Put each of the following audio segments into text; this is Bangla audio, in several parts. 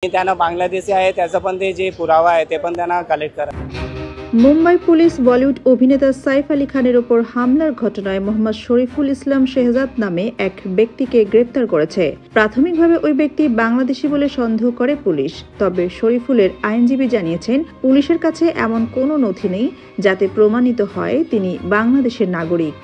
त्यांना बांगलादेशी आहे त्याचा पण ते जे पुरावा आहे ते पण त्यांना कलेक्ट करा। মুম্বাই পুলিশ বলিউড অভিনেতা সাইফ আলী খানের ওপর হামলার ঘটনায় মোহাম্মদ শরীফুল ইসলাম শেহজাদ নামে এক ব্যক্তিকে গ্রেপ্তার করেছে। প্রাথমিকভাবে ওই ব্যক্তি বাংলাদেশি বলে সন্দেহ করে পুলিশ। তবে শরীফুলের আইনজীবী জানিয়েছেন, পুলিশের কাছে এমন কোনো নথি নেই যাতে প্রমাণিত হয় তিনি বাংলাদেশের নাগরিক।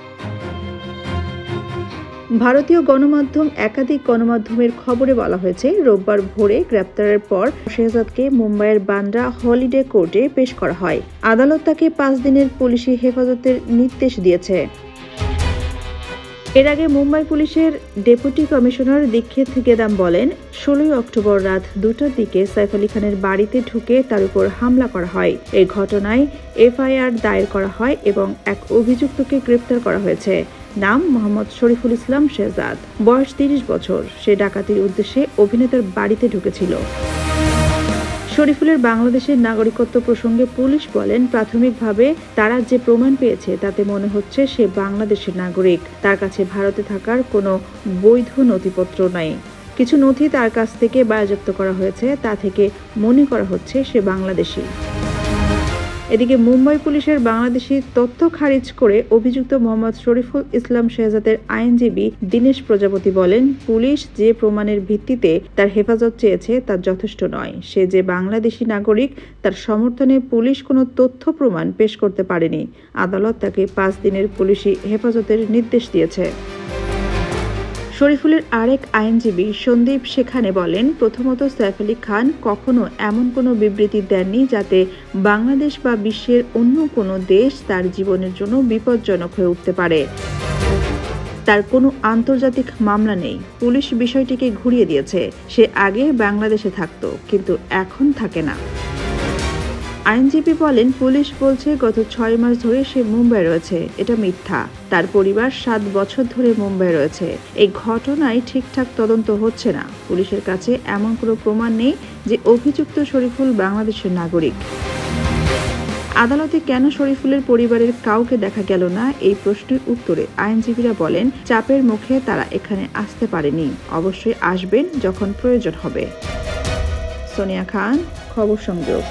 ভারতীয় গণমাধ্যম একাধিক গণমাধ্যমের খবরে বলা হয়েছে, রোববার ভোরে গ্রেপ্তারের পর শেহজাদকে মুম্বাইয়ের বান্দ্রা হলিডে কোর্টে পেশ করা হয়। আদালত তাকে 5 দিনের পুলিশি হেফাজতের নির্দেশ দিয়েছে। এর আগে মুম্বাই পুলিশের ডেপুটি কমিশনার দীক্ষিত গেদাম বলেন, 16 অক্টোবর রাত 2টার দিকে সাইফ আলী খানের বাড়িতে ঢুকে তার উপর হামলা করা হয়। এই ঘটনায় এফআইআর দায়ের করা হয় এবং এক অভিযুক্তকে গ্রেপ্তার করা হয়েছে। নাম মোহাম্মদ শরীফুল ইসলাম শেহজাদ, বয়স 30 বছর। সে ডাকাতির উদ্দেশ্যে অভিনেতার বাড়িতে ঢুকেছিল। শরীফুলের বাংলাদেশের নাগরিকত্ব প্রসঙ্গে পুলিশ বলেন, প্রাথমিকভাবে তারা যে প্রমাণ পেয়েছে তাতে মনে হচ্ছে সে বাংলাদেশের নাগরিক। তার কাছে ভারতে থাকার কোনো বৈধ নথিপত্র নাই। কিছু নথি তার কাছ থেকে বাজেয়াপ্ত করা হয়েছে, তা থেকে মনে করা হচ্ছে সে বাংলাদেশি। এদিকে মুম্বাই পুলিশের বাংলাদেশি তথ্য খারিজ করে অভিযুক্ত মোহাম্মদ শরীফুল ইসলাম শেহজাদের আইনজীবী দীনেশ প্রজাপতি বলেন, পুলিশ যে প্রমাণের ভিত্তিতে তার হেফাজত চেয়েছে তা যথেষ্ট নয়। সে যে বাংলাদেশি নাগরিক তার সমর্থনে পুলিশ কোনো তথ্য প্রমাণ পেশ করতে পারেনি। আদালত তাকে 5 দিনের পুলিশি হেফাজতের নির্দেশ দিয়েছে। শরীফুলের আরেক আইনজীবী সন্দীপ সেখানে বলেন, প্রথমত সাইফ আলী খান কখনো এমন কোনো বিবৃতি দেননি যাতে বাংলাদেশ বা বিশ্বের অন্য কোনো দেশ তার জীবনের জন্য বিপজ্জনক হয়ে উঠতে পারে। তার কোনো আন্তর্জাতিক মামলা নেই। পুলিশ বিষয়টিকে ঘুরিয়ে দিয়েছে। সে আগে বাংলাদেশে থাকতো, কিন্তু এখন থাকে না। আইনজীবী বলেন, পুলিশ বলছে গত 6 মাস ধরে সে মুম্বাই রয়েছে। এটা মিথ্যা। তার পরিবার 7 বছর ধরে মুম্বাই রয়েছে। এই ঘটনায় ঠিকঠাক তদন্ত হচ্ছে না। পুলিশের কাছে এমন কোনো প্রমাণ নেই যে অভিযুক্ত শরীফুল বাংলাদেশের নাগরিক। আদালতে কেন শরীফুলের পরিবারের কাউকে দেখা গেল না, এই প্রশ্নের উত্তরে আইনজীবীরা বলেন, চাপের মুখে তারা এখানে আসতে পারেনি। অবশ্যই আসবেন যখন প্রয়োজন হবে। সোনিয়া খান, খবর সংযোগ।